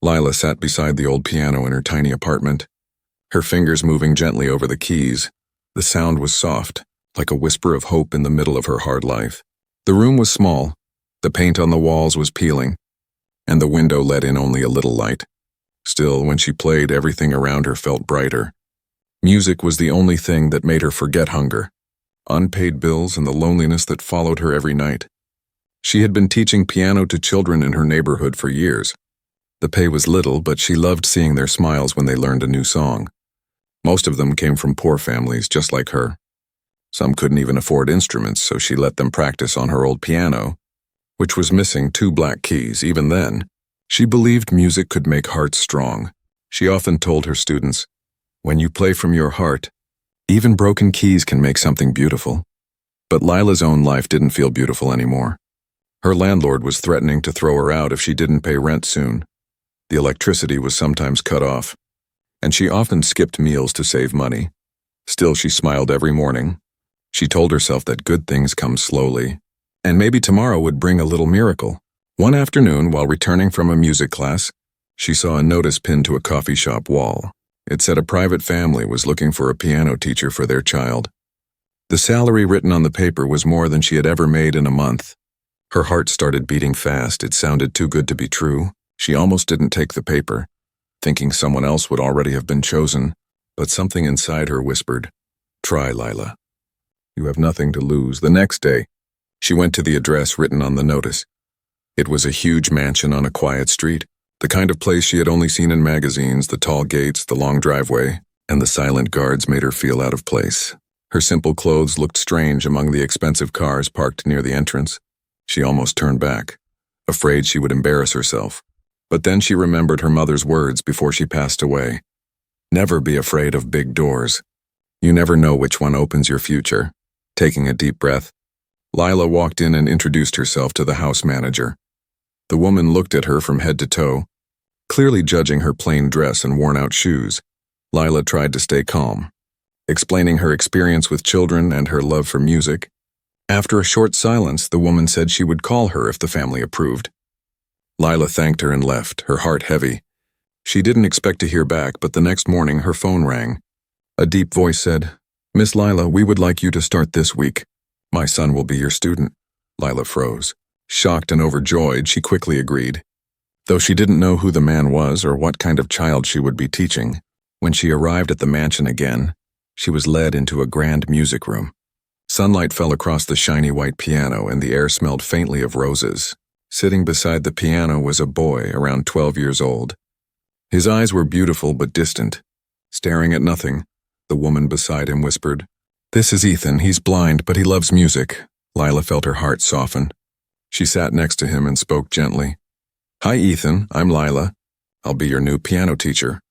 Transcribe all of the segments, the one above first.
Lila sat beside the old piano in her tiny apartment, her fingers moving gently over the keys. The sound was soft, like a whisper of hope in the middle of her hard life. The room was small, the paint on the walls was peeling, and the window let in only a little light. Still, when she played, everything around her felt brighter. Music was the only thing that made her forget hunger, unpaid bills, and the loneliness that followed her every night. She had been teaching piano to children in her neighborhood for years. The pay was little, but she loved seeing their smiles when they learned a new song. Most of them came from poor families, just like her. Some couldn't even afford instruments, so she let them practice on her old piano, which was missing 2 black keys. Even then, she believed music could make hearts strong. She often told her students, "When you play from your heart, even broken keys can make something beautiful." But Lila's own life didn't feel beautiful anymore. Her landlord was threatening to throw her out if she didn't pay rent soon. The electricity was sometimes cut off, and she often skipped meals to save money. Still, she smiled every morning. She told herself that good things come slowly, and maybe tomorrow would bring a little miracle. One afternoon, while returning from a music class, she saw a notice pinned to a coffee shop wall. It said a private family was looking for a piano teacher for their child. The salary written on the paper was more than she had ever made in a month. Her heart started beating fast. It sounded too good to be true. She almost didn't take the paper, thinking someone else would already have been chosen, but something inside her whispered, "Try, Lila. You have nothing to lose." The next day, she went to the address written on the notice. It was a huge mansion on a quiet street, the kind of place she had only seen in magazines. The tall gates, the long driveway, and the silent guards made her feel out of place. Her simple clothes looked strange among the expensive cars parked near the entrance. She almost turned back, afraid she would embarrass herself. But then she remembered her mother's words before she passed away. Never be afraid of big doors. You never know which one opens your future. Taking a deep breath, Lila walked in and introduced herself to the house manager. The woman looked at her from head to toe, clearly judging her plain dress and worn-out shoes. Lila tried to stay calm, explaining her experience with children and her love for music. After a short silence, the woman said she would call her if the family approved. Lila thanked her and left, her heart heavy. She didn't expect to hear back, but the next morning her phone rang. A deep voice said, "Miss Lila, we would like you to start this week. My son will be your student." Lila froze. Shocked and overjoyed, she quickly agreed. Though she didn't know who the man was or what kind of child she would be teaching, when she arrived at the mansion again, she was led into a grand music room. Sunlight fell across the shiny white piano and the air smelled faintly of roses. Sitting beside the piano was a boy around 12 years old. His eyes were beautiful but distant. Staring at nothing, the woman beside him whispered, "This is Ethan. He's blind, but he loves music." Lila felt her heart soften. She sat next to him and spoke gently. "Hi, Ethan. I'm Lila. I'll be your new piano teacher."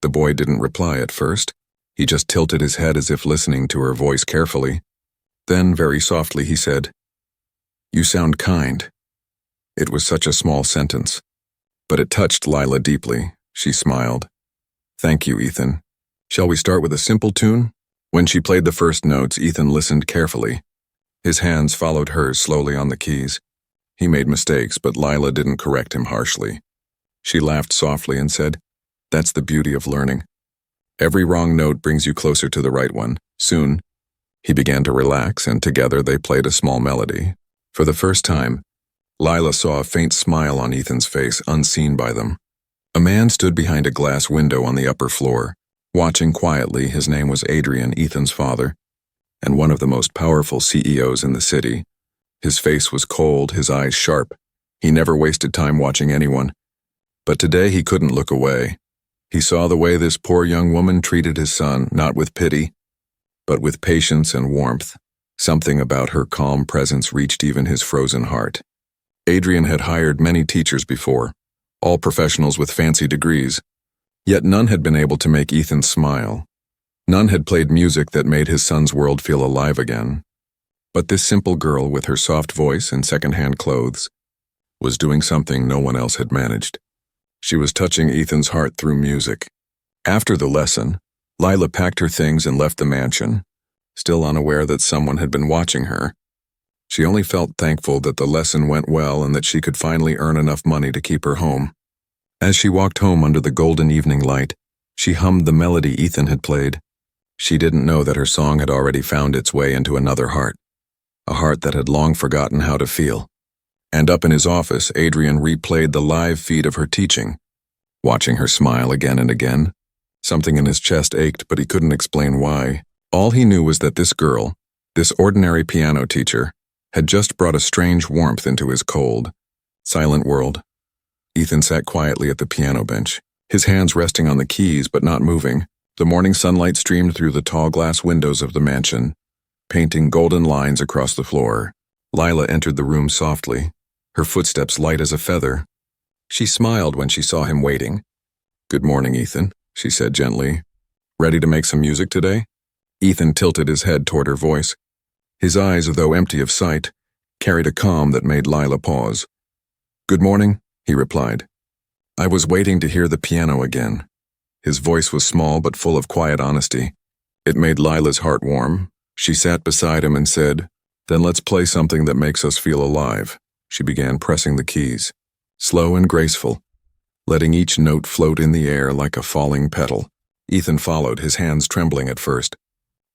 The boy didn't reply at first. He just tilted his head as if listening to her voice carefully. Then, very softly, he said, "You sound kind." It was such a small sentence, but it touched Lila deeply. She smiled. "Thank you, Ethan. Shall we start with a simple tune?" When she played the first notes, Ethan listened carefully. His hands followed hers slowly on the keys. He made mistakes, but Lila didn't correct him harshly. She laughed softly and said, "That's the beauty of learning. Every wrong note brings you closer to the right one." Soon, he began to relax, and together they played a small melody. For the first time, Lila saw a faint smile on Ethan's face, unseen by them. A man stood behind a glass window on the upper floor, watching quietly. His name was Adrian, Ethan's father, and one of the most powerful CEOs in the city. His face was cold, his eyes sharp. He never wasted time watching anyone. But today he couldn't look away. He saw the way this poor young woman treated his son, not with pity, but with patience and warmth. Something about her calm presence reached even his frozen heart. Adrian had hired many teachers before, all professionals with fancy degrees, yet none had been able to make Ethan smile. None had played music that made his son's world feel alive again. But this simple girl with her soft voice and second-hand clothes was doing something no one else had managed. She was touching Ethan's heart through music. After the lesson, Lila packed her things and left the mansion, still unaware that someone had been watching her. She only felt thankful that the lesson went well and that she could finally earn enough money to keep her home. As she walked home under the golden evening light, she hummed the melody Ethan had played. She didn't know that her song had already found its way into another heart, a heart that had long forgotten how to feel. And up in his office, Adrian replayed the live feed of her teaching, watching her smile again and again. Something in his chest ached, but he couldn't explain why. All he knew was that this girl, this ordinary piano teacher, had just brought a strange warmth into his cold, silent world. Ethan sat quietly at the piano bench, his hands resting on the keys but not moving. The morning sunlight streamed through the tall glass windows of the mansion, painting golden lines across the floor. Lila entered the room softly, her footsteps light as a feather. She smiled when she saw him waiting. "Good morning, Ethan," she said gently. "Ready to make some music today?" Ethan tilted his head toward her voice. His eyes, though empty of sight, carried a calm that made Lila pause. "Good morning," he replied. "I was waiting to hear the piano again." His voice was small but full of quiet honesty. It made Lila's heart warm. She sat beside him and said, "Then let's play something that makes us feel alive." She began pressing the keys, slow and graceful, letting each note float in the air like a falling petal. Ethan followed, his hands trembling at first.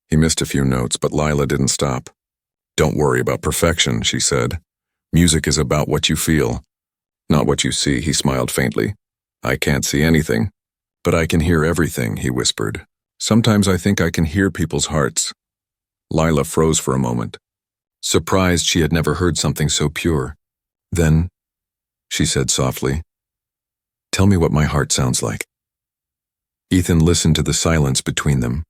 He missed a few notes, but Lila didn't stop. "Don't worry about perfection," she said. "Music is about what you feel, not what you see," he smiled faintly. "I can't see anything, but I can hear everything," he whispered. "Sometimes I think I can hear people's hearts." Lila froze for a moment, surprised she had never heard something so pure. "Then," she said softly, "tell me what my heart sounds like." Ethan listened to the silence between them.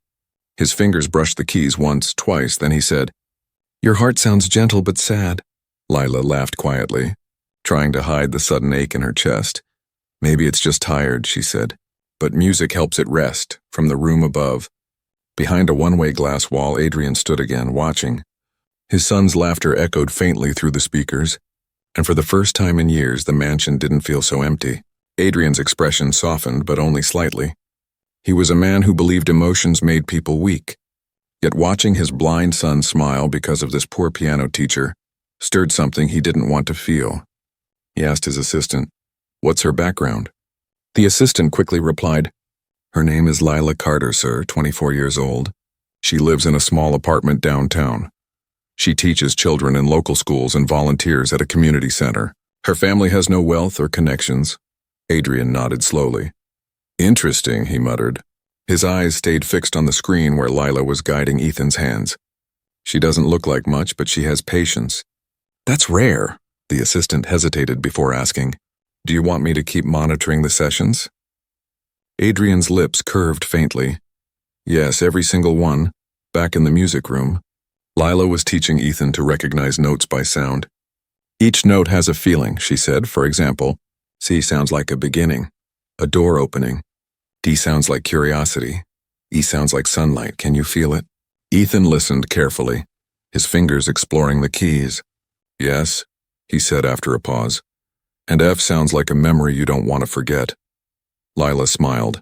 His fingers brushed the keys once, twice, then he said, "Your heart sounds gentle but sad." Lila laughed quietly, trying to hide the sudden ache in her chest. "Maybe it's just tired," she said, "but music helps it rest." From the room above, behind a one-way glass wall, Adrian stood again, watching. His son's laughter echoed faintly through the speakers, and for the first time in years, the mansion didn't feel so empty. Adrian's expression softened, but only slightly. He was a man who believed emotions made people weak. Yet watching his blind son smile because of this poor piano teacher stirred something he didn't want to feel. He asked his assistant, "What's her background?" The assistant quickly replied, "Her name is Lila Carter, sir, 24 years old. She lives in a small apartment downtown. She teaches children in local schools and volunteers at a community center. Her family has no wealth or connections." Adrian nodded slowly. "Interesting," he muttered. His eyes stayed fixed on the screen where Lila was guiding Ethan's hands. "She doesn't look like much, but she has patience." "That's rare." The assistant hesitated before asking, "Do you want me to keep monitoring the sessions?" Adrian's lips curved faintly. "Yes, every single one." Back in the music room, Lila was teaching Ethan to recognize notes by sound. "Each note has a feeling," she said. "For example, C sounds like a beginning, a door opening. D sounds like curiosity. E sounds like sunlight. Can you feel it?" Ethan listened carefully, his fingers exploring the keys. "Yes," he said after a pause. "And F sounds like a memory you don't want to forget." Lila smiled.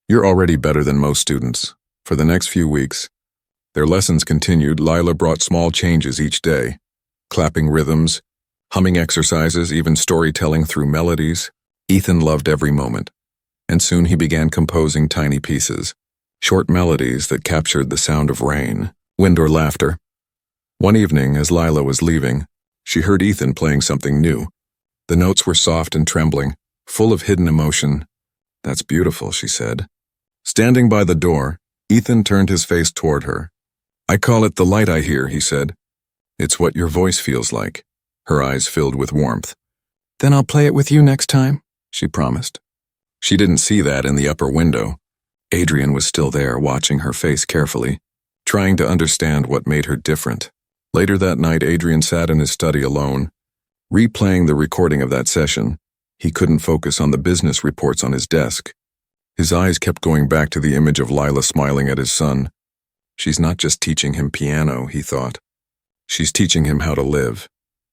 "You're already better than most students." For the next few weeks, their lessons continued. Lila brought small changes each day, clapping rhythms, humming exercises, even storytelling through melodies. Ethan loved every moment, and soon he began composing tiny pieces, short melodies that captured the sound of rain, wind, or laughter. One evening, as Lila was leaving, she heard Ethan playing something new. The notes were soft and trembling, full of hidden emotion. "That's beautiful," she said. Standing by the door, Ethan turned his face toward her. "I call it the light I hear," he said. "It's what your voice feels like." Her eyes filled with warmth. "Then I'll play it with you next time," she promised. She didn't see that in the upper window. Adrian was still there, watching her face carefully, trying to understand what made her different. Later that night, Adrian sat in his study alone, replaying the recording of that session. He couldn't focus on the business reports on his desk. His eyes kept going back to the image of Lila smiling at his son. She's not just teaching him piano, he thought. She's teaching him how to live.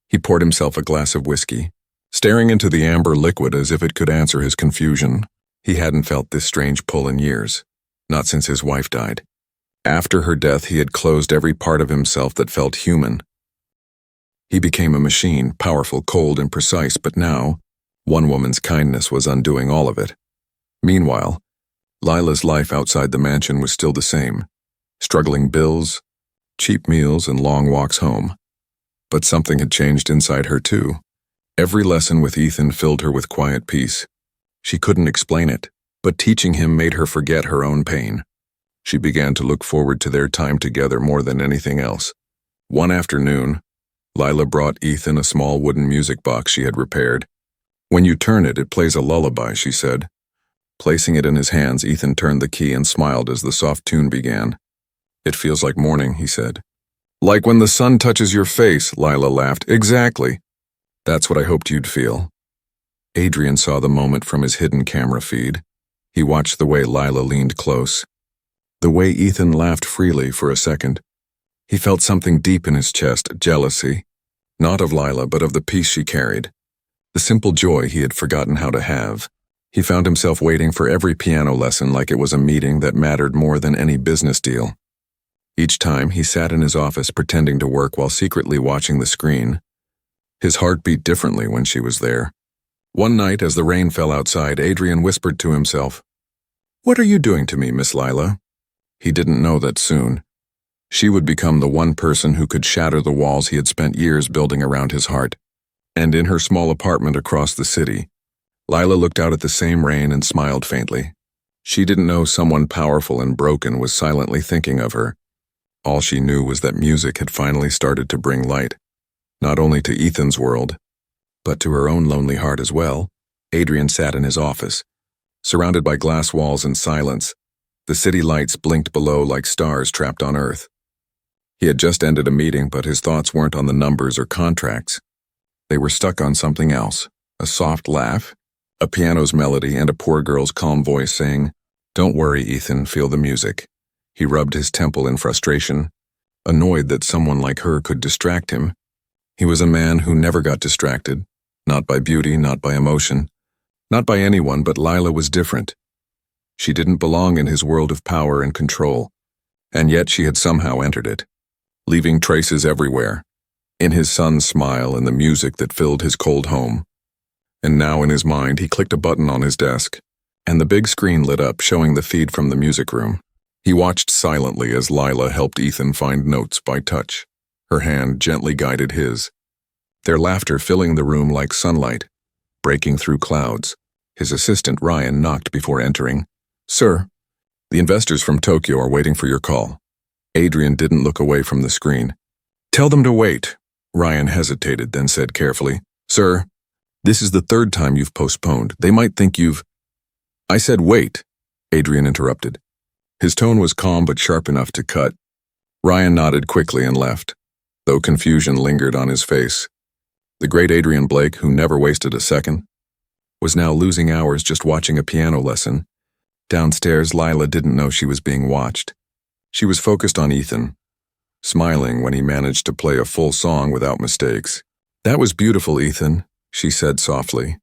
He poured himself a glass of whiskey, staring into the amber liquid as if it could answer his confusion. He hadn't felt this strange pull in years, not since his wife died. After her death, he had closed every part of himself that felt human. He became a machine, powerful, cold, and precise, but now, One woman's kindness was undoing all of it. Meanwhile, Lila's life outside the mansion was still the same. Struggling bills, cheap meals, and long walks home. But something had changed inside her too. Every lesson with Ethan filled her with quiet peace. She couldn't explain it, but teaching him made her forget her own pain. She began to look forward to their time together more than anything else. One afternoon, Lila brought Ethan a small wooden music box she had repaired. "When you turn it, it plays a lullaby," she said. Placing it in his hands, Ethan turned the key and smiled as the soft tune began. "It feels like morning," he said. "Like when the sun touches your face," Lila laughed. "Exactly. That's what I hoped you'd feel." Adrian saw the moment from his hidden camera feed. He watched the way Lila leaned close. The way Ethan laughed freely for a second. He felt something deep in his chest, jealousy. Not of Lila, but of the peace she carried. The simple joy he had forgotten how to have. He found himself waiting for every piano lesson like it was a meeting that mattered more than any business deal. Each time, he sat in his office pretending to work while secretly watching the screen. His heart beat differently when she was there. One night, as the rain fell outside, Adrian whispered to himself, "What are you doing to me, Miss Lila?" He didn't know that soon. She would become the one person who could shatter the walls he had spent years building around his heart. And in her small apartment across the city, Lila looked out at the same rain and smiled faintly. She didn't know someone powerful and broken was silently thinking of her. All she knew was that music had finally started to bring light, not only to Ethan's world, but to her own lonely heart as well. Adrian sat in his office, surrounded by glass walls and silence. The city lights blinked below like stars trapped on Earth. He had just ended a meeting, but his thoughts weren't on the numbers or contracts. They were stuck on something else, a soft laugh, a piano's melody, and a poor girl's calm voice saying, "Don't worry, Ethan, feel the music." He rubbed his temple in frustration, annoyed that someone like her could distract him. He was a man who never got distracted, not by beauty, not by emotion, not by anyone, but Lila was different. She didn't belong in his world of power and control, and yet she had somehow entered it, leaving traces everywhere, in his son's smile and the music that filled his cold home. And now in his mind, he clicked a button on his desk, and the big screen lit up, showing the feed from the music room. He watched silently as Lila helped Ethan find notes by touch. Her hand gently guided his, their laughter filling the room like sunlight, breaking through clouds. His assistant, Ryan, knocked before entering. "Sir, the investors from Tokyo are waiting for your call." Adrian didn't look away from the screen. "Tell them to wait." Ryan hesitated, then said carefully, "Sir, this is the third time you've postponed. They might think you've—" "I said wait," Adrian interrupted. His tone was calm but sharp enough to cut. Ryan nodded quickly and left, though confusion lingered on his face. The great Adrian Blake, who never wasted a second, was now losing hours just watching a piano lesson. Downstairs, Lila didn't know she was being watched. She was focused on Ethan, smiling when he managed to play a full song without mistakes. "That was beautiful, Ethan," she said softly.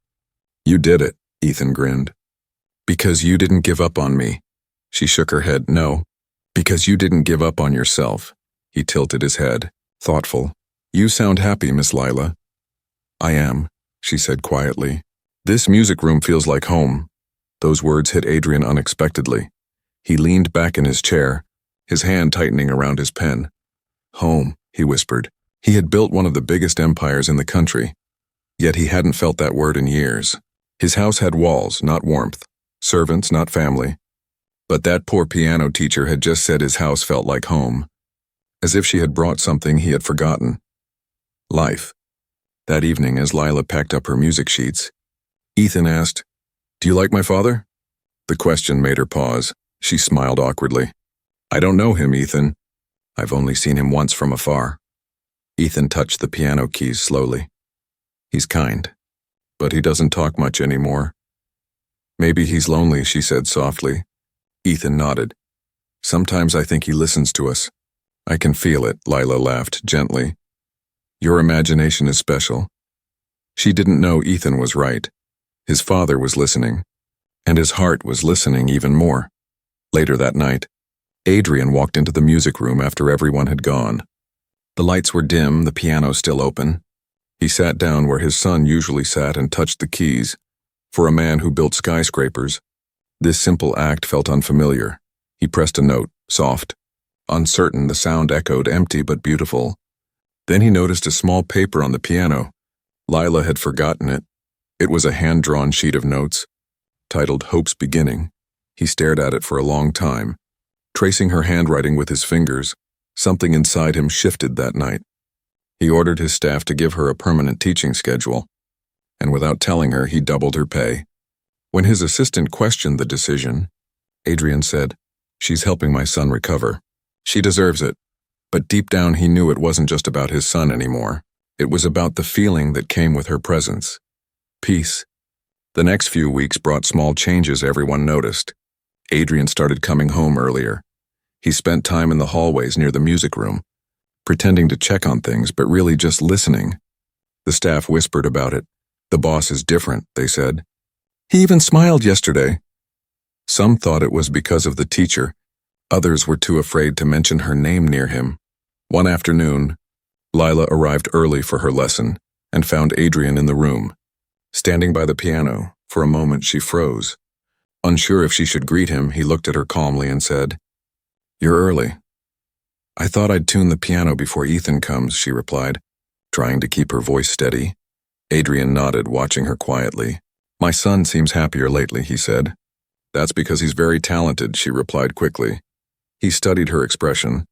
"You did it," Ethan grinned. "Because you didn't give up on me." She shook her head. "No, because you didn't give up on yourself." He tilted his head, thoughtful. "You sound happy, Miss Lila." "I am," she said quietly. "This music room feels like home." Those words hit Adrian unexpectedly. He leaned back in his chair, his hand tightening around his pen. "Home," he whispered. He had built one of the biggest empires in the country, yet he hadn't felt that word in years. His house had walls, not warmth, servants, not family. But that poor piano teacher had just said his house felt like home, as if she had brought something he had forgotten. Life. That evening, as Lila packed up her music sheets, Ethan asked, "Do you like my father?" The question made her pause. She smiled awkwardly. "I don't know him, Ethan. I've only seen him once from afar." Ethan touched the piano keys slowly. "He's kind, but he doesn't talk much anymore." "Maybe he's lonely," she said softly. Ethan nodded. "Sometimes I think he listens to us." "I can feel it," Lila laughed gently. "Your imagination is special." She didn't know Ethan was right. His father was listening, and his heart was listening even more. Later that night, Adrian walked into the music room after everyone had gone. The lights were dim, the piano still open. He sat down where his son usually sat and touched the keys. For a man who built skyscrapers, this simple act felt unfamiliar. He pressed a note, soft. Uncertain, the sound echoed, empty but beautiful. Then he noticed a small paper on the piano. Lila had forgotten it. It was a hand-drawn sheet of notes, titled Hope's Beginning. He stared at it for a long time. Tracing her handwriting with his fingers, something inside him shifted that night. He ordered his staff to give her a permanent teaching schedule, and without telling her, he doubled her pay. When his assistant questioned the decision, Adrian said, "She's helping my son recover. She deserves it." But deep down he knew it wasn't just about his son anymore. It was about the feeling that came with her presence. Peace. The next few weeks brought small changes everyone noticed. Adrian started coming home earlier. He spent time in the hallways near the music room, pretending to check on things but really just listening. The staff whispered about it. "The boss is different," they said. "He even smiled yesterday." Some thought it was because of the teacher. Others were too afraid to mention her name near him. One afternoon, Lila arrived early for her lesson and found Adrian in the room. Standing by the piano, for a moment she froze. Unsure if she should greet him, he looked at her calmly and said, "You're early." "I thought I'd tune the piano before Ethan comes," she replied, trying to keep her voice steady. Adrian nodded, watching her quietly. "My son seems happier lately," he said. "That's because he's very talented," she replied quickly. He studied her expression,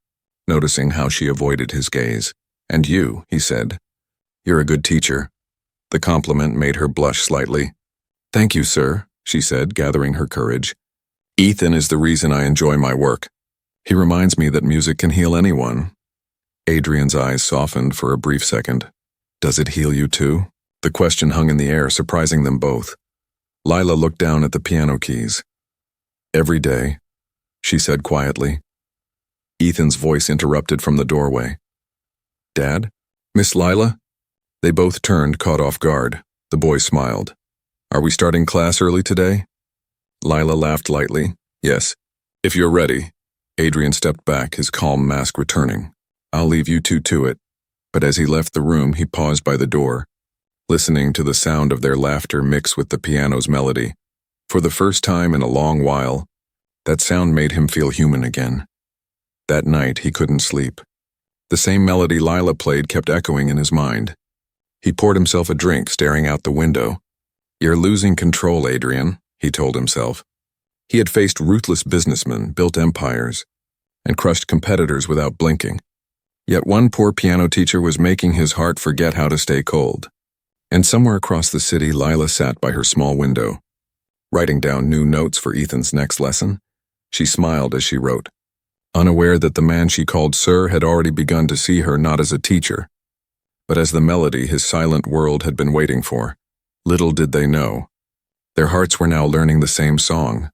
noticing how she avoided his gaze. "And you," he said. "You're a good teacher." The compliment made her blush slightly. "Thank you, sir," she said, gathering her courage. "Ethan is the reason I enjoy my work. He reminds me that music can heal anyone." Adrian's eyes softened for a brief second. "Does it heal you too?" The question hung in the air, surprising them both. Lila looked down at the piano keys. "Every day," she said quietly. Ethan's voice interrupted from the doorway. "Dad? Miss Lila?" They both turned, caught off guard. The boy smiled. "Are we starting class early today?" Lila laughed lightly. "Yes. If you're ready." Adrian stepped back, his calm mask returning. "I'll leave you two to it." But as he left the room, he paused by the door, listening to the sound of their laughter mix with the piano's melody. For the first time in a long while, that sound made him feel human again. That night, he couldn't sleep. The same melody Lila played kept echoing in his mind. He poured himself a drink, staring out the window. "You're losing control, Adrian," he told himself. He had faced ruthless businessmen, built empires, and crushed competitors without blinking. Yet one poor piano teacher was making his heart forget how to stay cold. And somewhere across the city, Lila sat by her small window, writing down new notes for Ethan's next lesson. She smiled as she wrote, unaware that the man she called Sir had already begun to see her not as a teacher, but as the melody his silent world had been waiting for. Little did they know, their hearts were now learning the same song,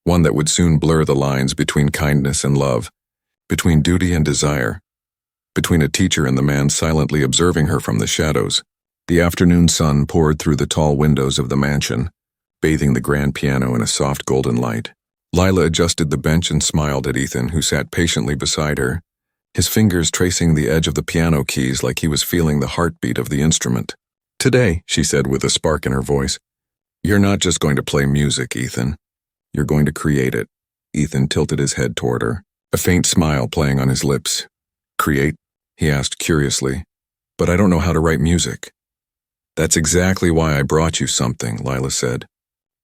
one that would soon blur the lines between kindness and love, between duty and desire, between a teacher and the man silently observing her from the shadows. The afternoon sun poured through the tall windows of the mansion, bathing the grand piano in a soft golden light. Lila adjusted the bench and smiled at Ethan, who sat patiently beside her, his fingers tracing the edge of the piano keys like he was feeling the heartbeat of the instrument. "Today," she said with a spark in her voice, "you're not just going to play music, Ethan. You're going to create it." Ethan tilted his head toward her, a faint smile playing on his lips. "Create?" he asked curiously. "But I don't know how to write music." "That's exactly why I brought you something," Lila said,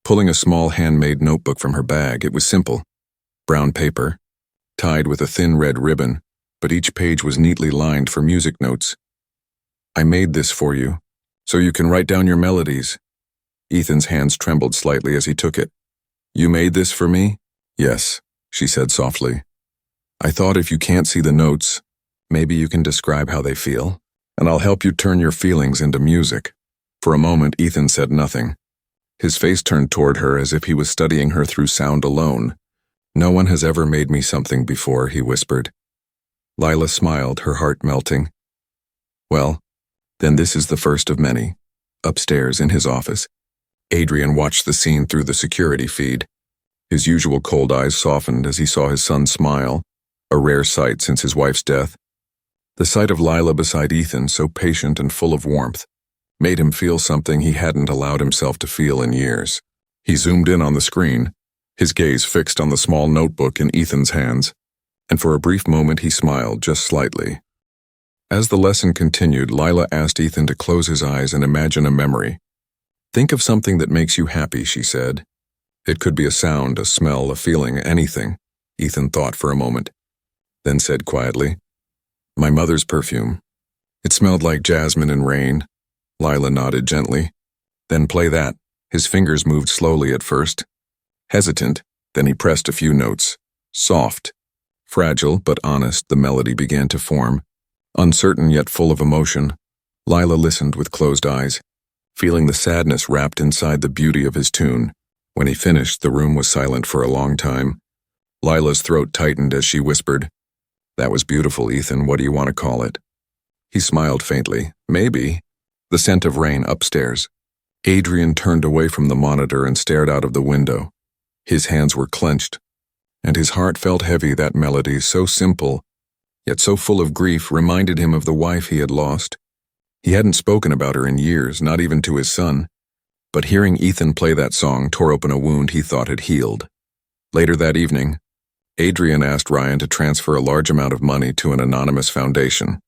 pulling a small handmade notebook from her bag. It was simple. Brown paper, tied with a thin red ribbon, but each page was neatly lined for music notes. "I made this for you, so you can write down your melodies." Ethan's hands trembled slightly as he took it. "You made this for me?" "Yes," she said softly. "I thought if you can't see the notes, maybe you can describe how they feel, and I'll help you turn your feelings into music." For a moment, Ethan said nothing. His face turned toward her as if he was studying her through sound alone. "No one has ever made me something before," he whispered. Lila smiled, her heart melting. "Well, then this is the first of many." Upstairs in his office, Adrian watched the scene through the security feed. His usual cold eyes softened as he saw his son smile, a rare sight since his wife's death. The sight of Lila beside Ethan, so patient and full of warmth, made him feel something he hadn't allowed himself to feel in years. He zoomed in on the screen, his gaze fixed on the small notebook in Ethan's hands, and for a brief moment he smiled just slightly. As the lesson continued, Lila asked Ethan to close his eyes and imagine a memory. "Think of something that makes you happy," she said. It could be a sound, a smell, a feeling, anything. Ethan thought for a moment, then said quietly, "My mother's perfume. It smelled like jasmine and rain." Lila nodded gently. "Then play that." His fingers moved slowly at first, hesitant, then he pressed a few notes. Soft, fragile but honest, the melody began to form, uncertain yet full of emotion. Lila listened with closed eyes, feeling the sadness wrapped inside the beauty of his tune. When he finished, the room was silent for a long time. Lila's throat tightened as she whispered, "That was beautiful, Ethan. What do you want to call it?" He smiled faintly. "Maybe." The scent of rain upstairs. Adrian turned away from the monitor and stared out of the window. His hands were clenched, and his heart felt heavy. That melody, so simple, yet so full of grief, reminded him of the wife he had lost. He hadn't spoken about her in years, not even to his son. But hearing Ethan play that song tore open a wound he thought had healed. Later that evening, Adrian asked Ryan to transfer a large amount of money to an anonymous foundation,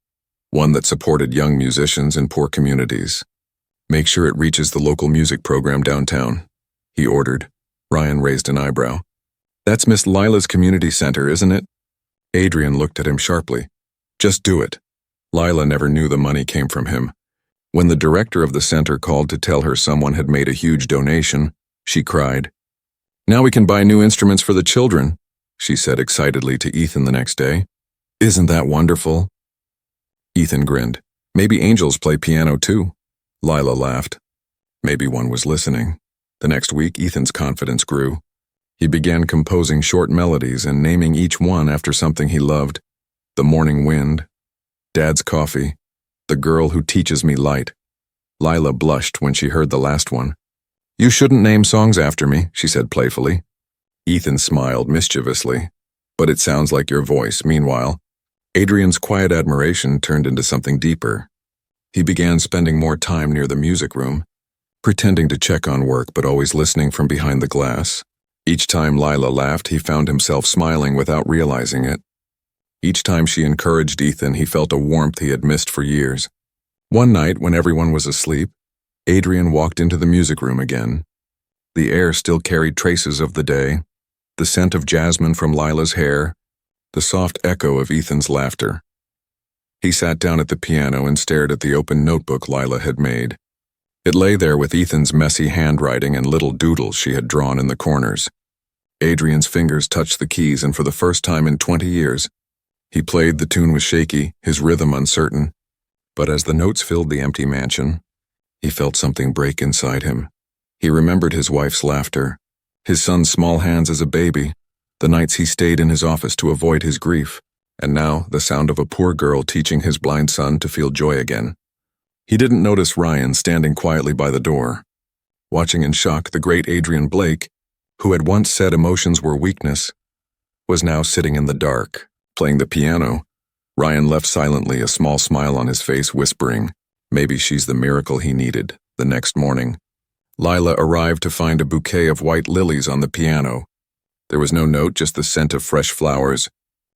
one that supported young musicians in poor communities. "Make sure it reaches the local music program downtown," he ordered. Ryan raised an eyebrow. "That's Miss Lila's community center, isn't it?" Adrian looked at him sharply. "Just do it." Lila never knew the money came from him. When the director of the center called to tell her someone had made a huge donation, she cried. "Now we can buy new instruments for the children," she said excitedly to Ethan the next day. "Isn't that wonderful?" Ethan grinned. "Maybe angels play piano too." Lila laughed. Maybe one was listening. The next week, Ethan's confidence grew. He began composing short melodies and naming each one after something he loved. "The morning wind," "Dad's coffee," "The girl who teaches me light." Lila blushed when she heard the last one. "You shouldn't name songs after me," she said playfully. Ethan smiled mischievously. "But it sounds like your voice." Meanwhile, Adrian's quiet admiration turned into something deeper. He began spending more time near the music room, pretending to check on work but always listening from behind the glass. Each time Lila laughed, he found himself smiling without realizing it. Each time she encouraged Ethan, he felt a warmth he had missed for years. One night, when everyone was asleep, Adrian walked into the music room again. The air still carried traces of the day, the scent of jasmine from Lila's hair, the soft echo of Ethan's laughter. He sat down at the piano and stared at the open notebook Lila had made. It lay there with Ethan's messy handwriting and little doodles she had drawn in the corners. Adrian's fingers touched the keys, and for the first time in 20 years, he played. The tune was shaky, his rhythm uncertain. But as the notes filled the empty mansion, he felt something break inside him. He remembered his wife's laughter, his son's small hands as a baby, the nights he stayed in his office to avoid his grief, and now the sound of a poor girl teaching his blind son to feel joy again. He didn't notice Ryan standing quietly by the door. Watching in shock, the great Adrian Blake, who had once said emotions were weakness, was now sitting in the dark, playing the piano. Ryan left silently, a small smile on his face, whispering, "Maybe she's the miracle he needed." The next morning, Lila arrived to find a bouquet of white lilies on the piano. There was no note, just the scent of fresh flowers.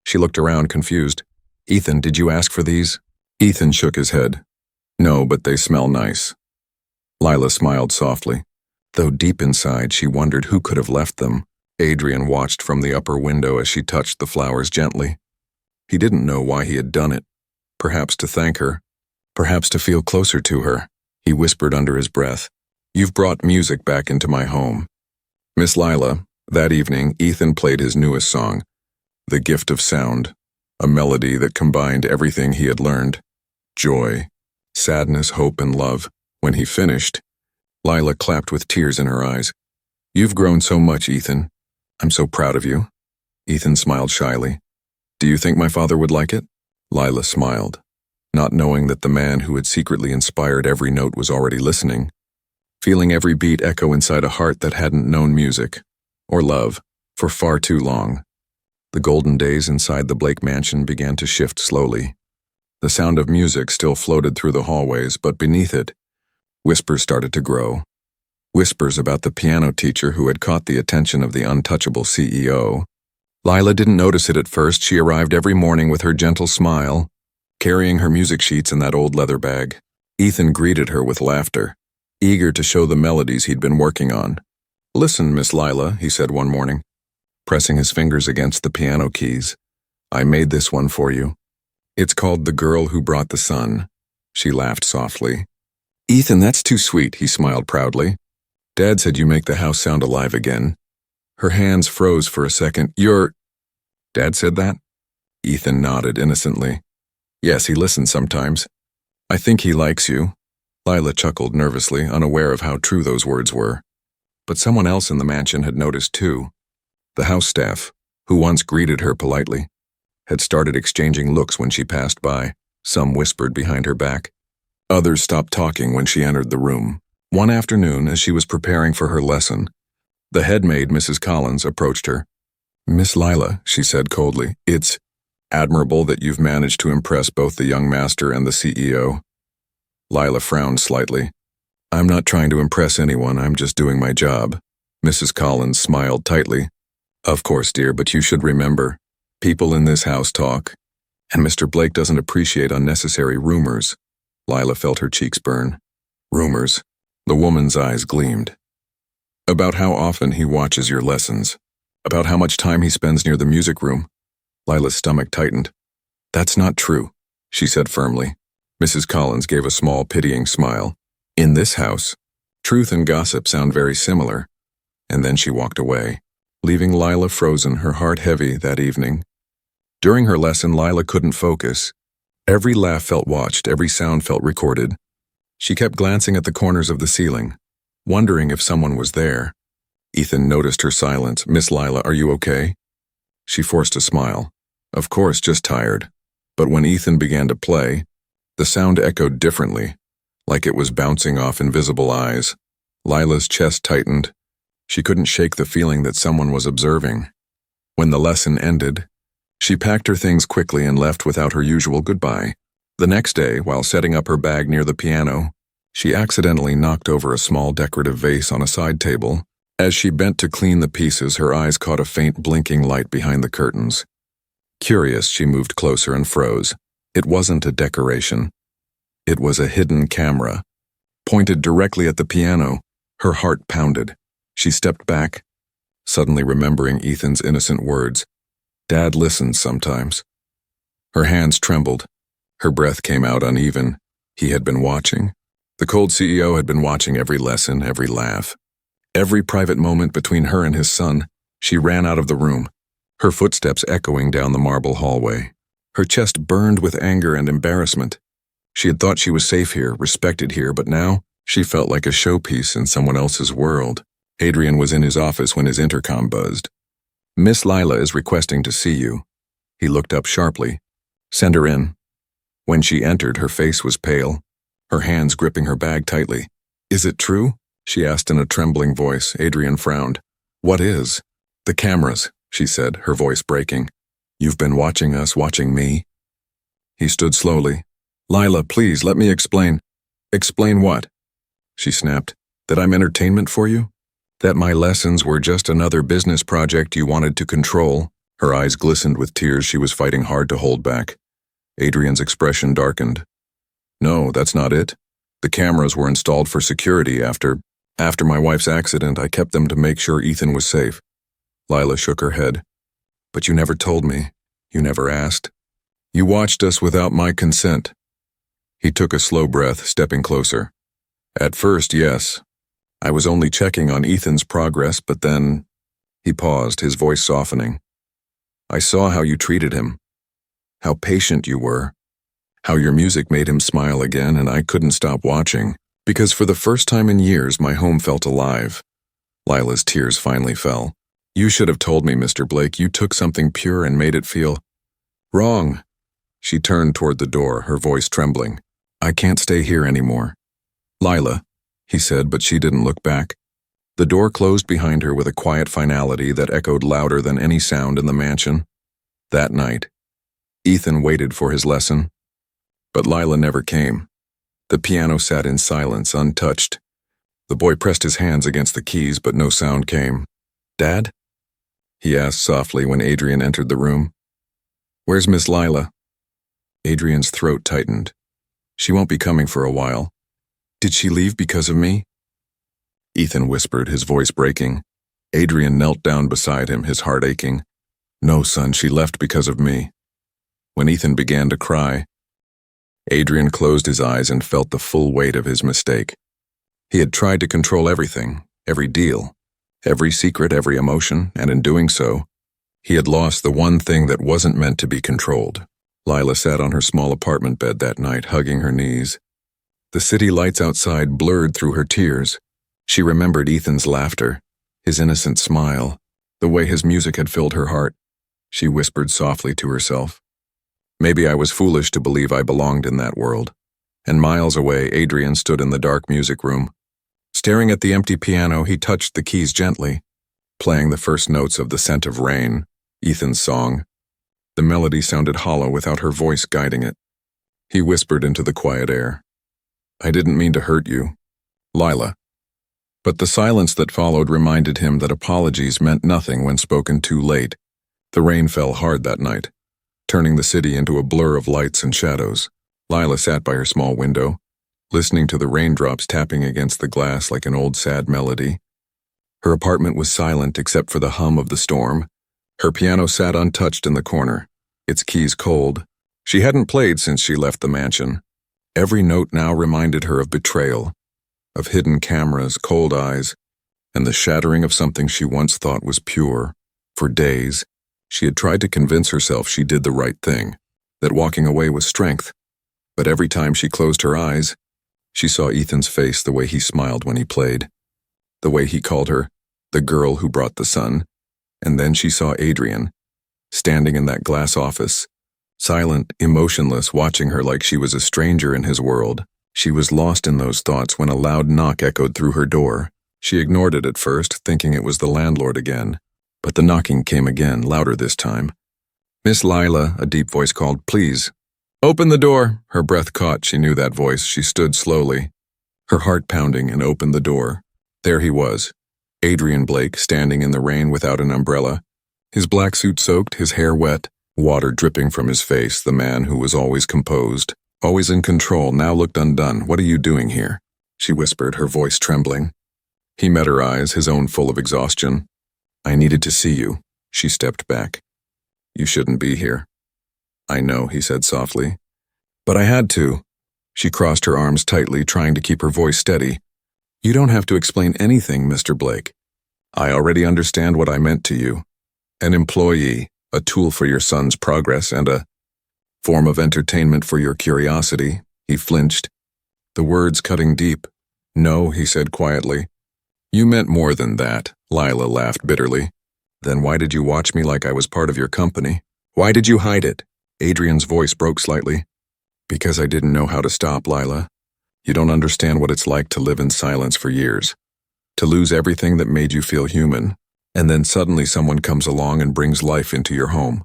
She looked around, confused. "Ethan, did you ask for these?" Ethan shook his head. "No, but they smell nice." Lila smiled softly, though deep inside she wondered who could have left them. Adrian watched from the upper window as she touched the flowers gently. He didn't know why he had done it. Perhaps to thank her, perhaps to feel closer to her. He whispered under his breath, "You've brought music back into my home." Miss Lila, that evening, Ethan played his newest song, "The Gift of Sound," a melody that combined everything he had learned: joy, sadness, hope, and love. When he finished, Lila clapped with tears in her eyes. "You've grown so much, Ethan. I'm so proud of you." Ethan smiled shyly. "Do you think my father would like it?" Lila smiled, not knowing that the man who had secretly inspired every note was already listening, feeling every beat echo inside a heart that hadn't known music, or love, for far too long. The golden days inside the Blake mansion began to shift slowly. The sound of music still floated through the hallways, but beneath it, Whispers started to grow. Whispers about the piano teacher who had caught the attention of the untouchable CEO. Lila didn't notice it at first. She arrived every morning with her gentle smile, carrying her music sheets in that old leather bag. Ethan greeted her with laughter, eager to show the melodies he'd been working on. "Listen, Miss Lila," he said one morning, pressing his fingers against the piano keys. "I made this one for you. It's called The Girl Who Brought the Sun." She laughed softly. "Ethan, that's too sweet," he smiled proudly. "Dad said you make the house sound alive again." Her hands froze for a second. Dad said that?" Ethan nodded innocently. "Yes, he listens sometimes. I think he likes you." Lila chuckled nervously, unaware of how true those words were. But someone else in the mansion had noticed too. The house staff, who once greeted her politely, had started exchanging looks when she passed by. Some whispered behind her back. Others stopped talking when she entered the room. One afternoon, as she was preparing for her lesson, the head maid, Mrs. Collins, approached her. "Miss Lila," she said coldly, "it's admirable that you've managed to impress both the young master and the CEO." Lila frowned slightly. "I'm not trying to impress anyone, I'm just doing my job." Mrs. Collins smiled tightly. "Of course, dear, but you should remember, people in this house talk, and Mr. Blake doesn't appreciate unnecessary rumors." Lila felt her cheeks burn. "Rumors?" The woman's eyes gleamed. "About how often he watches your lessons. About how much time he spends near the music room." Lila's stomach tightened. "That's not true," she said firmly. Mrs. Collins gave a small, pitying smile. "In this house, truth and gossip sound very similar." And then she walked away, leaving Lila frozen, her heart heavy that evening. During her lesson, Lila couldn't focus. Every laugh felt watched, every sound felt recorded. She kept glancing at the corners of the ceiling, wondering if someone was there. Ethan noticed her silence. "Miss Lila, are you okay?" She forced a smile. "Of course, just tired." But when Ethan began to play, the sound echoed differently, like it was bouncing off invisible eyes. Lila's chest tightened. She couldn't shake the feeling that someone was observing. When the lesson ended, she packed her things quickly and left without her usual goodbye. The next day, while setting up her bag near the piano, she accidentally knocked over a small decorative vase on a side table. As she bent to clean the pieces, her eyes caught a faint blinking light behind the curtains. Curious, she moved closer and froze. It wasn't a decoration. It was a hidden camera, pointed directly at the piano. Her heart pounded. She stepped back, suddenly remembering Ethan's innocent words. "Dad listens sometimes." Her hands trembled. Her breath came out uneven. He had been watching. The cold CEO had been watching every lesson, every laugh. Every private moment between her and his son. She ran out of the room, her footsteps echoing down the marble hallway. Her chest burned with anger and embarrassment. She had thought she was safe here, respected here, but now she felt like a showpiece in someone else's world. Adrian was in his office when his intercom buzzed. "Miss Lila is requesting to see you." He looked up sharply. "Send her in." When she entered, her face was pale, her hands gripping her bag tightly. "Is it true?" she asked in a trembling voice. Adrian frowned. "What is?" "The cameras," she said, her voice breaking. "You've been watching us, watching me." He stood slowly. "Lila, please, let me explain." "Explain what?" she snapped. "That I'm entertainment for you? That my lessons were just another business project you wanted to control?" Her eyes glistened with tears she was fighting hard to hold back. Adrian's expression darkened. "No, that's not it. The cameras were installed for security after my wife's accident. I kept them to make sure Ethan was safe." Lila shook her head. "But you never told me. You never asked. You watched us without my consent." He took a slow breath, stepping closer. "At first, yes. I was only checking on Ethan's progress, but then—" He paused, his voice softening. "I saw how you treated him, how patient you were, how your music made him smile again, and I couldn't stop watching, because for the first time in years my home felt alive." Lila's tears finally fell. "You should have told me, Mr. Blake. You took something pure and made it feel wrong." She turned toward the door, her voice trembling. "I can't stay here anymore." "Lila," he said, but she didn't look back. The door closed behind her with a quiet finality that echoed louder than any sound in the mansion. That night, Ethan waited for his lesson, but Lila never came. The piano sat in silence, untouched. The boy pressed his hands against the keys, but no sound came. "Dad?" he asked softly when Adrian entered the room. "Where's Miss Lila?" Adrian's throat tightened. "She won't be coming for a while." "Did she leave because of me?" Ethan whispered, his voice breaking. Adrian knelt down beside him, his heart aching. "No, son, she left because of me." When Ethan began to cry, Adrian closed his eyes and felt the full weight of his mistake. He had tried to control everything, every deal, every secret, every emotion, and in doing so, he had lost the one thing that wasn't meant to be controlled. Lila sat on her small apartment bed that night, hugging her knees. The city lights outside blurred through her tears. She remembered Ethan's laughter, his innocent smile, the way his music had filled her heart. She whispered softly to herself, "Maybe I was foolish to believe I belonged in that world." And miles away, Adrian stood in the dark music room. Staring at the empty piano, he touched the keys gently, playing the first notes of The Scent of Rain, Ethan's song. The melody sounded hollow without her voice guiding it. He whispered into the quiet air, "I didn't mean to hurt you, Lila." But the silence that followed reminded him that apologies meant nothing when spoken too late. The rain fell hard that night, turning the city into a blur of lights and shadows. Lila sat by her small window, listening to the raindrops tapping against the glass like an old sad melody. Her apartment was silent except for the hum of the storm. Her piano sat untouched in the corner, its keys cold. She hadn't played since she left the mansion. Every note now reminded her of betrayal, of hidden cameras, cold eyes, and the shattering of something she once thought was pure. For days, she had tried to convince herself she did the right thing, that walking away was strength. But every time she closed her eyes, she saw Ethan's face the way he smiled when he played, the way he called her the girl who brought the sun. And then she saw Adrian, standing in that glass office, silent, emotionless, watching her like she was a stranger in his world. She was lost in those thoughts when a loud knock echoed through her door. She ignored it at first, thinking it was the landlord again. But the knocking came again, louder this time. "Miss Lila," a deep voice called, "please. Open the door." Her breath caught. She knew that voice. She stood slowly, her heart pounding, and opened the door. There he was, Adrian Blake, standing in the rain without an umbrella, his black suit soaked, his hair wet, water dripping from his face. The man who was always composed, always in control, now looked undone. "What are you doing here?" she whispered, her voice trembling. He met her eyes, his own full of exhaustion. "I needed to see you." She stepped back. "You shouldn't be here." "I know," he said softly. "But I had to." She crossed her arms tightly, trying to keep her voice steady. "You don't have to explain anything, Mr. Blake. I already understand what I meant to you. An employee, a tool for your son's progress, and a form of entertainment for your curiosity." He flinched, the words cutting deep. "No," he said quietly. "You meant more than that." Lila laughed bitterly. "Then why did you watch me like I was part of your company? Why did you hide it?" Adrian's voice broke slightly. "Because I didn't know how to stop, Lila. You don't understand what it's like to live in silence for years, to lose everything that made you feel human, and then suddenly someone comes along and brings life into your home.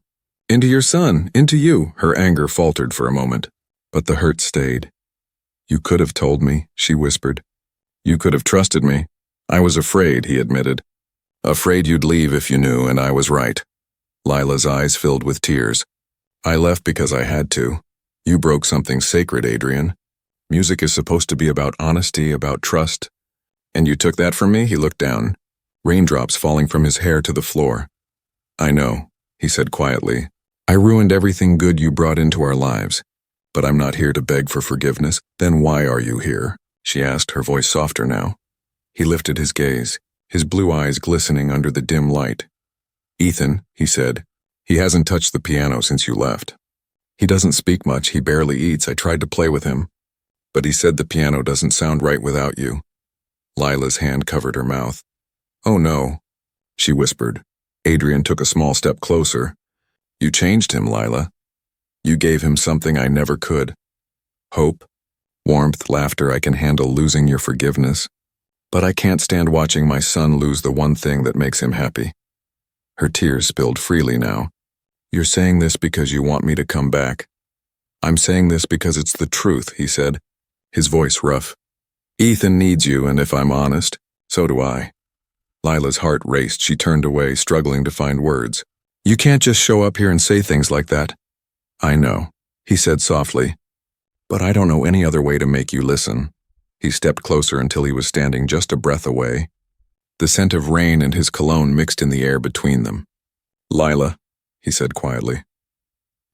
Into your son, into you." Her anger faltered for a moment, but the hurt stayed. "You could have told me," she whispered. "You could have trusted me." "I was afraid," he admitted. "Afraid you'd leave if you knew, and I was right." Lila's eyes filled with tears. "I left because I had to. You broke something sacred, Adrian. Music is supposed to be about honesty, about trust. And you took that from me?" He looked down, raindrops falling from his hair to the floor. "I know," he said quietly. "I ruined everything good you brought into our lives. But I'm not here to beg for forgiveness." "Then why are you here?" she asked, her voice softer now. He lifted his gaze, his blue eyes glistening under the dim light. "Ethan," he said, "he hasn't touched the piano since you left. He doesn't speak much, he barely eats. I tried to play with him, but he said the piano doesn't sound right without you." Lila's hand covered her mouth. "Oh no," she whispered. Adrian took a small step closer. "You changed him, Lila. You gave him something I never could. Hope, warmth, laughter. I can handle losing your forgiveness, but I can't stand watching my son lose the one thing that makes him happy." Her tears spilled freely now. "You're saying this because you want me to come back." "I'm saying this because it's the truth," he said. his voice rough. Ethan needs you, and if I'm honest, so do I. Lila's heart raced. She turned away, struggling to find words. You can't just show up here and say things like that. I know, he said softly, but I don't know any other way to make you listen. He stepped closer until he was standing just a breath away. The scent of rain and his cologne mixed in the air between them. Lila, he said quietly,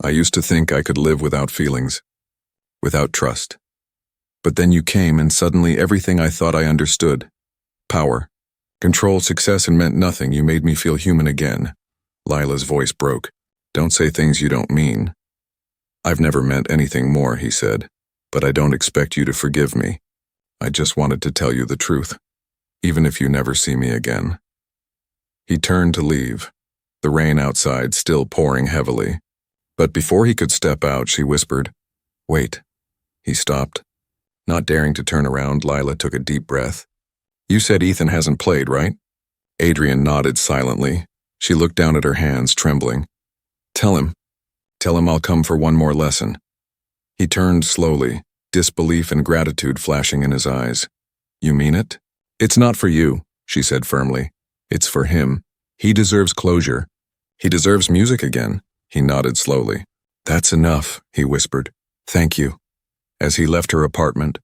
I used to think I could live without feelings, without trust. But then you came and suddenly everything I thought I understood. Power, control, success, and meant nothing. You made me feel human again. Lila's voice broke. Don't say things you don't mean. I've never meant anything more, he said, but I don't expect you to forgive me. I just wanted to tell you the truth, even if you never see me again. He turned to leave, the rain outside still pouring heavily. But before he could step out, she whispered, Wait. He stopped. Not daring to turn around, Lila took a deep breath. You said Ethan hasn't played, right? Adrian nodded silently. She looked down at her hands, trembling. Tell him I'll come for one more lesson. He turned slowly, disbelief and gratitude flashing in his eyes. You mean it? It's not for you, she said firmly. It's for him. He deserves closure. He deserves music again. He nodded slowly. That's enough, he whispered. Thank you. As he left her apartment,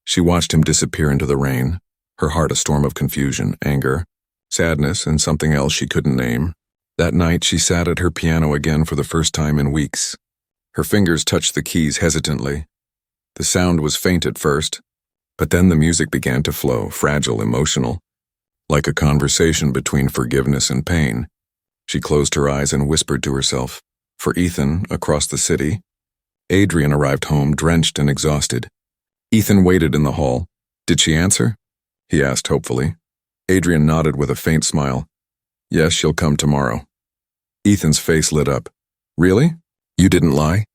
she watched him disappear into the rain, her heart a storm of confusion, anger, sadness, and something else she couldn't name. That night she sat at her piano again for the first time in weeks. Her fingers touched the keys hesitantly. The sound was faint at first, but then the music began to flow, fragile, emotional, like a conversation between forgiveness and pain. She closed her eyes and whispered to herself. For Ethan, across the city, Adrian arrived home drenched and exhausted. Ethan waited in the hall. Did she answer? He asked hopefully. Adrian nodded with a faint smile. Yes, she'll come tomorrow. Ethan's face lit up. Really? You didn't lie?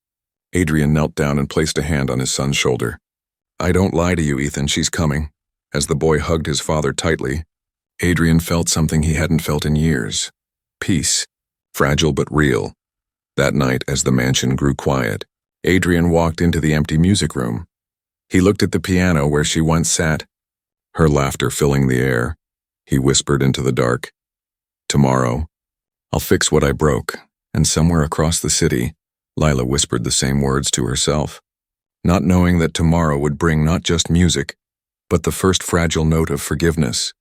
Adrian knelt down and placed a hand on his son's shoulder. I don't lie to you, Ethan, she's coming. As the boy hugged his father tightly, Adrian felt something he hadn't felt in years. Peace, fragile but real. That night, as the mansion grew quiet, Adrian walked into the empty music room. He looked at the piano where she once sat, her laughter filling the air. He whispered into the dark, Tomorrow, I'll fix what I broke. And somewhere across the city, Lila whispered the same words to herself, not knowing that tomorrow would bring not just music, but the first fragile note of forgiveness.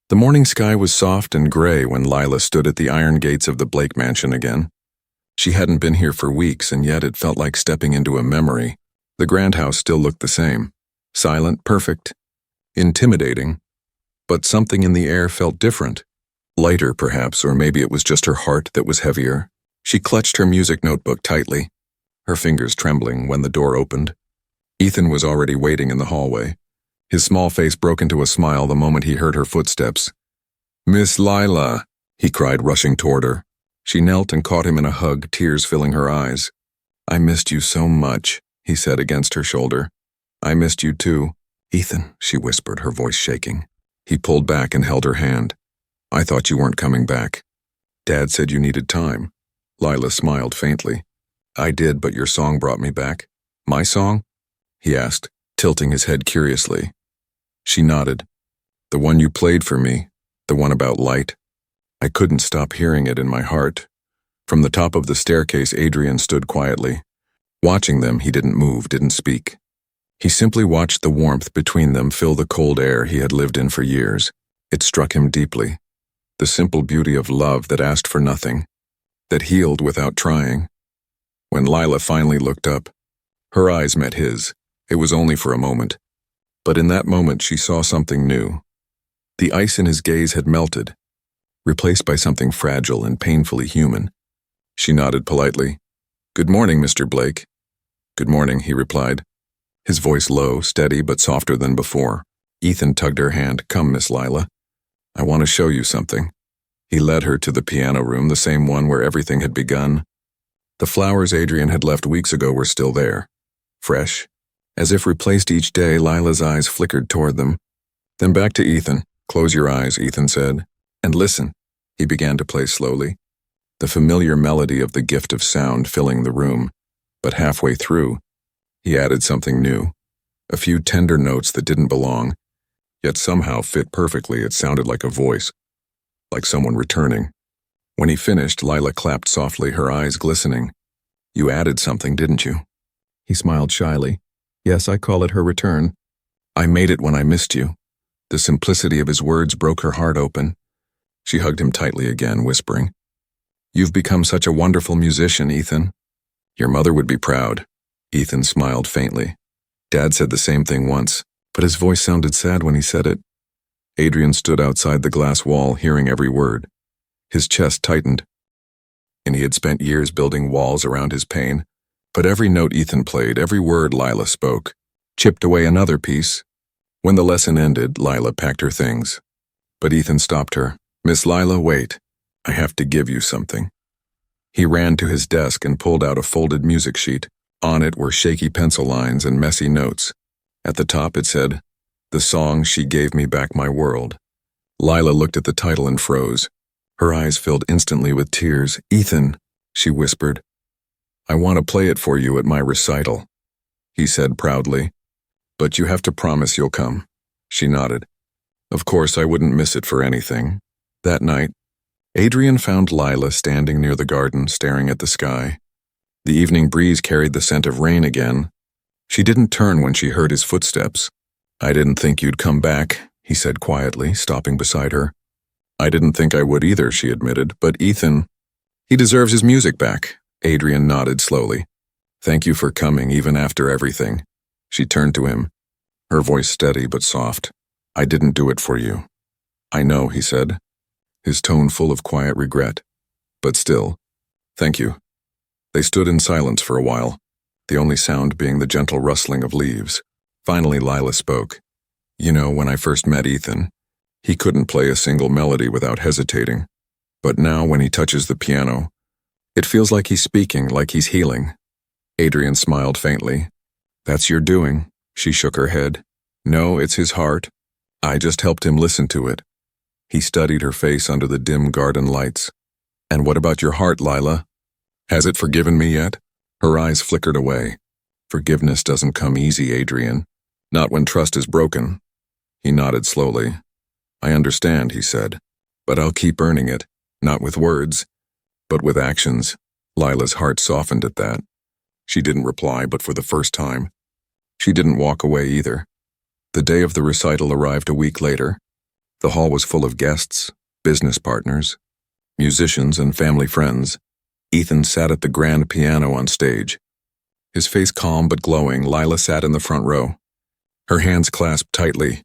The morning sky was soft and gray when Lila stood at the iron gates of the Blake mansion again. She hadn't been here for weeks, and yet it felt like stepping into a memory. The grand house still looked the same, silent, perfect, intimidating, but something in the air felt different. Lighter, perhaps, or maybe it was just her heart that was heavier. She clutched her music notebook tightly, her fingers trembling when the door opened. Ethan was already waiting in the hallway. His small face broke into a smile the moment he heard her footsteps. Miss Lila, he cried, rushing toward her. She knelt and caught him in a hug, tears filling her eyes. I missed you so much, he said against her shoulder. I missed you too. Ethan, she whispered, her voice shaking. He pulled back and held her hand. I thought you weren't coming back. Dad said you needed time. Lila smiled faintly. I did, but your song brought me back. My song? He asked, tilting his head curiously. She nodded. The one you played for me, the one about light. I couldn't stop hearing it in my heart. From the top of the staircase, Adrian stood quietly. Watching them, he didn't move, didn't speak. He simply watched the warmth between them fill the cold air he had lived in for years. It struck him deeply. The simple beauty of love that asked for nothing, that healed without trying. When Lila finally looked up, her eyes met his. It was only for a moment. But in that moment, she saw something new. The ice in his gaze had melted, replaced by something fragile and painfully human. She nodded politely. Good morning, Mr. Blake. Good morning, he replied, his voice low, steady, but softer than before. Ethan tugged her hand. Come, Miss Lila. I want to show you something. He led her to the piano room, the same one where everything had begun. The flowers Adrian had left weeks ago were still there, fresh. As if replaced each day, Lila's eyes flickered toward them. Then back to Ethan. Close your eyes, Ethan said, and listen. He began to play slowly, the familiar melody of the gift of sound filling the room. But halfway through, he added something new. A few tender notes that didn't belong, yet somehow fit perfectly. It sounded like a voice, like someone returning. When he finished, Lila clapped softly, her eyes glistening. "You added something, didn't you?" He smiled shyly. "Yes, I call it her return. I made it when I missed you." The simplicity of his words broke her heart open. She hugged him tightly again, whispering, "You've become such a wonderful musician, Ethan." "Your mother would be proud." Ethan smiled faintly. "Dad said the same thing once, but his voice sounded sad when he said it." Adrian stood outside the glass wall, hearing every word. His chest tightened, and he had spent years building walls around his pain. But every note Ethan played, every word Lila spoke, chipped away another piece. When the lesson ended, Lila packed her things. But Ethan stopped her. "Miss Lila, wait. I have to give you something." He ran to his desk and pulled out a folded music sheet. On it were shaky pencil lines and messy notes. At the top it said, "The song she gave me back my world." Lila looked at the title and froze. Her eyes filled instantly with tears. "Ethan," she whispered, "I want to play it for you at my recital." He said proudly, "But you have to promise you'll come." She nodded. "Of course, I wouldn't miss it for anything." That night, Adrian found Lila standing near the garden, staring at the sky. The evening breeze carried the scent of rain again. She didn't turn when she heard his footsteps. "I didn't think you'd come back," he said quietly, stopping beside her. "I didn't think I would either," she admitted, "but Ethan, he deserves his music back." Adrian nodded slowly. "Thank you for coming, even after everything." She turned to him, her voice steady but soft. "I didn't do it for you." "I know," he said, his tone full of quiet regret. "But still, thank you." They stood in silence for a while, the only sound being the gentle rustling of leaves. Finally, Lila spoke. "You know, when I first met Ethan, he couldn't play a single melody without hesitating. But now when he touches the piano, it feels like he's speaking, like he's healing." Adrian smiled faintly. "That's your doing." She shook her head. "No, it's his heart. I just helped him listen to it." He studied her face under the dim garden lights. "And what about your heart, Lila? Has it forgiven me yet?" Her eyes flickered away. "Forgiveness doesn't come easy, Adrian. Not when trust is broken." He nodded slowly. "I understand," he said, "but I'll keep earning it, not with words, but with actions." Lila's heart softened at that. She didn't reply, but for the first time, she didn't walk away either. The day of the recital arrived a week later. The hall was full of guests, business partners, musicians, and family friends. Ethan sat at the grand piano on stage. His face calm but glowing, Lila sat in the front row, her hands clasped tightly,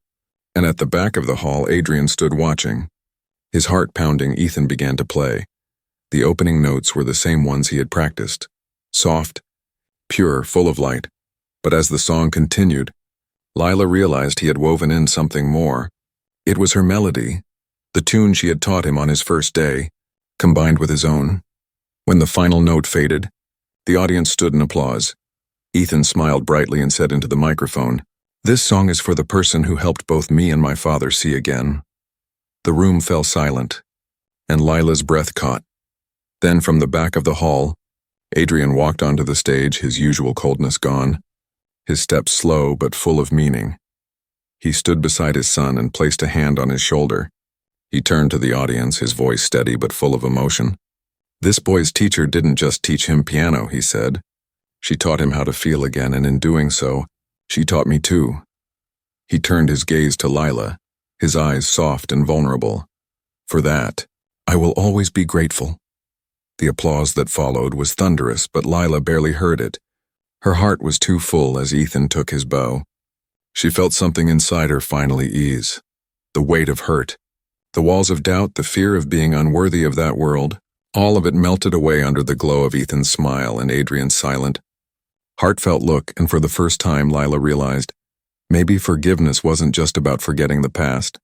and at the back of the hall, Adrian stood watching. His heart pounding, Ethan began to play. The opening notes were the same ones he had practiced, soft, pure, full of light. But as the song continued, Lila realized he had woven in something more. It was her melody, the tune she had taught him on his first day, combined with his own. When the final note faded, the audience stood in applause. Ethan smiled brightly and said into the microphone, "This song is for the person who helped both me and my father see again." The room fell silent, and Lila's breath caught. Then from the back of the hall, Adrian walked onto the stage, his usual coldness gone, his steps slow but full of meaning. He stood beside his son and placed a hand on his shoulder. He turned to the audience, his voice steady but full of emotion. "This boy's teacher didn't just teach him piano," he said. "She taught him how to feel again, and in doing so, she taught me too." He turned his gaze to Lila, his eyes soft and vulnerable. "For that, I will always be grateful." The applause that followed was thunderous, but Lila barely heard it. Her heart was too full as Ethan took his bow. She felt something inside her finally ease. The weight of hurt, the walls of doubt, the fear of being unworthy of that world, all of it melted away under the glow of Ethan's smile and Adrian's silent, heartfelt look, and for the first time Lila realized, maybe forgiveness wasn't just about forgetting the past.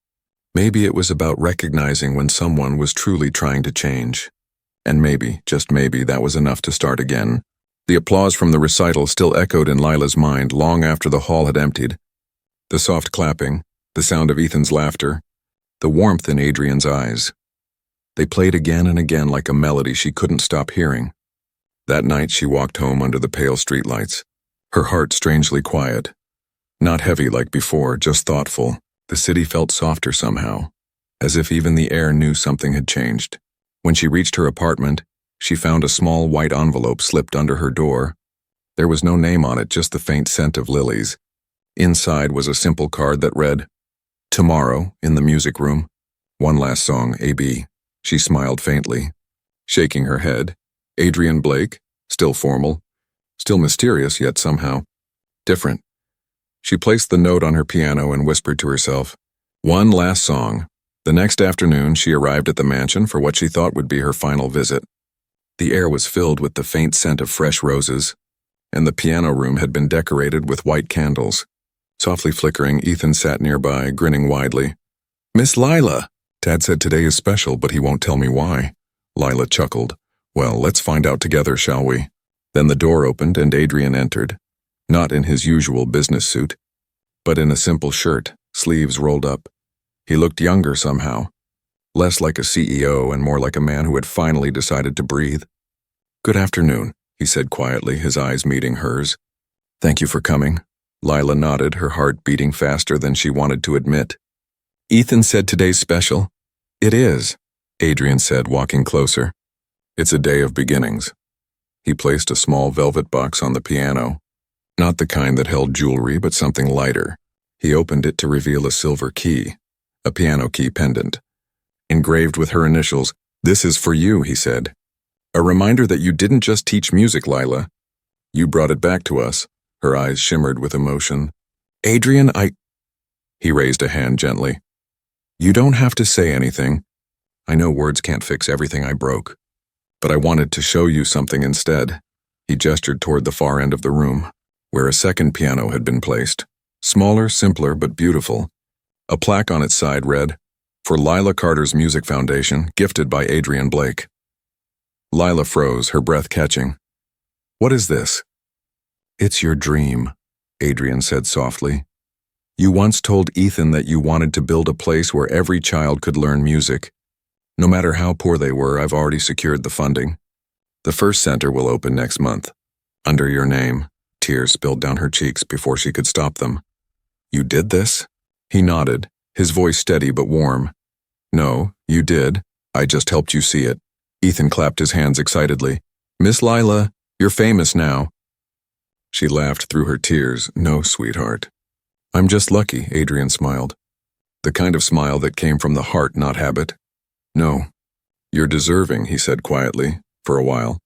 Maybe it was about recognizing when someone was truly trying to change. And maybe, just maybe, that was enough to start again. The applause from the recital still echoed in Lila's mind long after the hall had emptied. The soft clapping, the sound of Ethan's laughter, the warmth in Adrian's eyes. They played again and again like a melody she couldn't stop hearing. That night she walked home under the pale streetlights, her heart strangely quiet. Not heavy like before, just thoughtful. The city felt softer somehow, as if even the air knew something had changed. When she reached her apartment, she found a small white envelope slipped under her door. There was no name on it, just the faint scent of lilies. Inside was a simple card that read, "Tomorrow, in the music room. One last song, A.B." She smiled faintly, shaking her head. Adrian Blake, still formal, still mysterious, yet somehow different. She placed the note on her piano and whispered to herself, "One last song." The next afternoon, she arrived at the mansion for what she thought would be her final visit. The air was filled with the faint scent of fresh roses, and the piano room had been decorated with white candles. Softly flickering, Ethan sat nearby, grinning widely. "Miss Lila!" Dad said today is special, but he won't tell me why. Lila chuckled. "Well, let's find out together, shall we?" Then the door opened and Adrian entered, not in his usual business suit, but in a simple shirt, sleeves rolled up. He looked younger somehow, less like a CEO and more like a man who had finally decided to breathe. "Good afternoon," he said quietly, his eyes meeting hers. "Thank you for coming." Lila nodded, her heart beating faster than she wanted to admit. "Ethan said today's special." "It is," Adrian said, walking closer. "It's a day of beginnings." He placed a small velvet box on the piano, not the kind that held jewelry, but something lighter. He opened it to reveal a silver key, a piano key pendant. Engraved with her initials, "This is for you," he said. "A reminder that you didn't just teach music, Lila. You brought it back to us." Her eyes shimmered with emotion. "Adrian, He raised a hand gently. "You don't have to say anything. I know words can't fix everything I broke. But I wanted to show you something instead." He gestured toward the far end of the room, where a second piano had been placed. Smaller, simpler, but beautiful. A plaque on its side read, "For Lila Carter's Music Foundation, gifted by Adrian Blake." Lila froze, her breath catching. "What is this?" "It's your dream," Adrian said softly. "You once told Ethan that you wanted to build a place where every child could learn music. No matter how poor they were, I've already secured the funding. The first center will open next month. Under your name." Tears spilled down her cheeks before she could stop them. "You did this?" He nodded, his voice steady but warm. "No, you did. I just helped you see it." Ethan clapped his hands excitedly. "Miss Lila, you're famous now." She laughed through her tears. "No, sweetheart. I'm just lucky," Adrian smiled. The kind of smile that came from the heart, not habit. "No, you're deserving," he said quietly, for a while.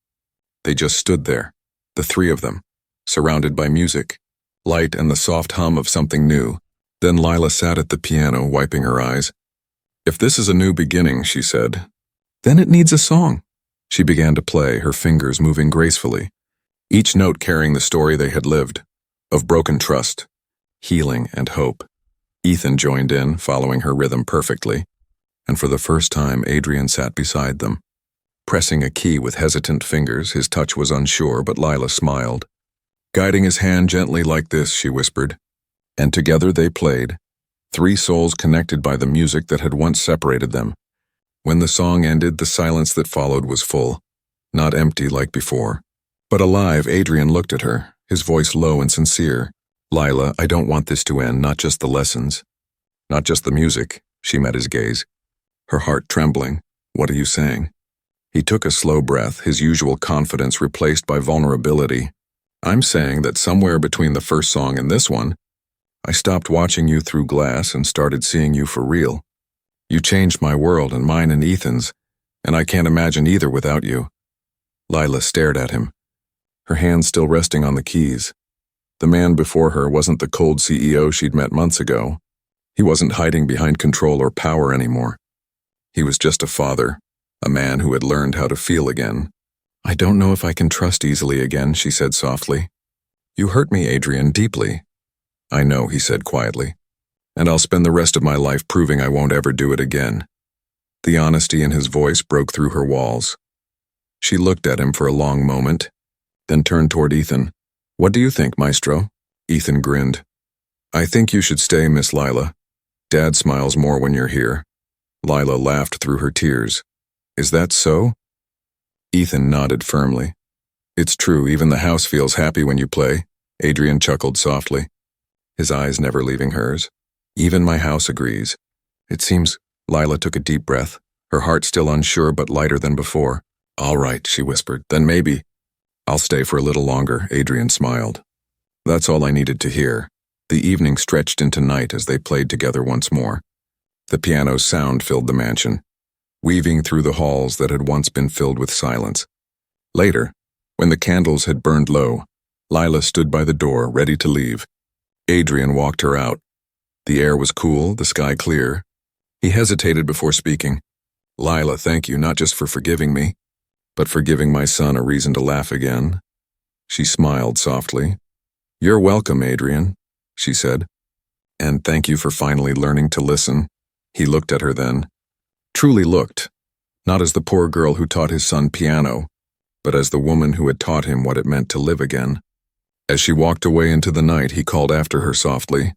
They just stood there, the three of them, surrounded by music, light and the soft hum of something new. Then Lila sat at the piano, wiping her eyes. "If this is a new beginning," she said, "then it needs a song." She began to play, her fingers moving gracefully, each note carrying the story they had lived, of broken trust, healing, and hope. Ethan joined in, following her rhythm perfectly, and for the first time Adrian sat beside them. Pressing a key with hesitant fingers, his touch was unsure, but Lila smiled. "Guiding his hand gently like this," she whispered. And together they played, three souls connected by the music that had once separated them. When the song ended, the silence that followed was full, not empty like before, but alive. Adrian looked at her, his voice low and sincere. "Lila, I don't want this to end, not just the lessons, not just the music." She met his gaze, her heart trembling. "What are you saying?" He took a slow breath, his usual confidence replaced by vulnerability. "I'm saying that somewhere between the first song and this one, I stopped watching you through glass and started seeing you for real. You changed my world and mine and Ethan's, and I can't imagine either without you." Lila stared at him, her hands still resting on the keys. The man before her wasn't the cold CEO she'd met months ago. He wasn't hiding behind control or power anymore. He was just a father, a man who had learned how to feel again. "I don't know if I can trust easily again," she said softly. "You hurt me, Adrian, deeply." "I know," he said quietly, "and I'll spend the rest of my life proving I won't ever do it again." The honesty in his voice broke through her walls. She looked at him for a long moment, then turned toward Ethan. "What do you think, Maestro?" Ethan grinned. "I think you should stay, Miss Lila. Dad smiles more when you're here." Lila laughed through her tears. "Is that so?" Ethan nodded firmly. "It's true, even the house feels happy when you play." Adrian chuckled softly. his eyes never leaving hers. Even my house agrees. It seems. Lila took a deep breath, her heart still unsure but lighter than before. All right, she whispered, then maybe. I'll stay for a little longer, Adrian smiled. That's all I needed to hear. The evening stretched into night as they played together once more. The piano's sound filled the mansion, weaving through the halls that had once been filled with silence. Later, when the candles had burned low, Lila stood by the door, ready to leave. Adrian walked her out. The air was cool, the sky clear. He hesitated before speaking. Lila, thank you not just for forgiving me, but for giving my son a reason to laugh again. She smiled softly. You're welcome, Adrian, she said. And thank you for finally learning to listen. He looked at her then. Truly looked, not as the poor girl who taught his son piano, but as the woman who had taught him what it meant to live again. As she walked away into the night, he called after her softly.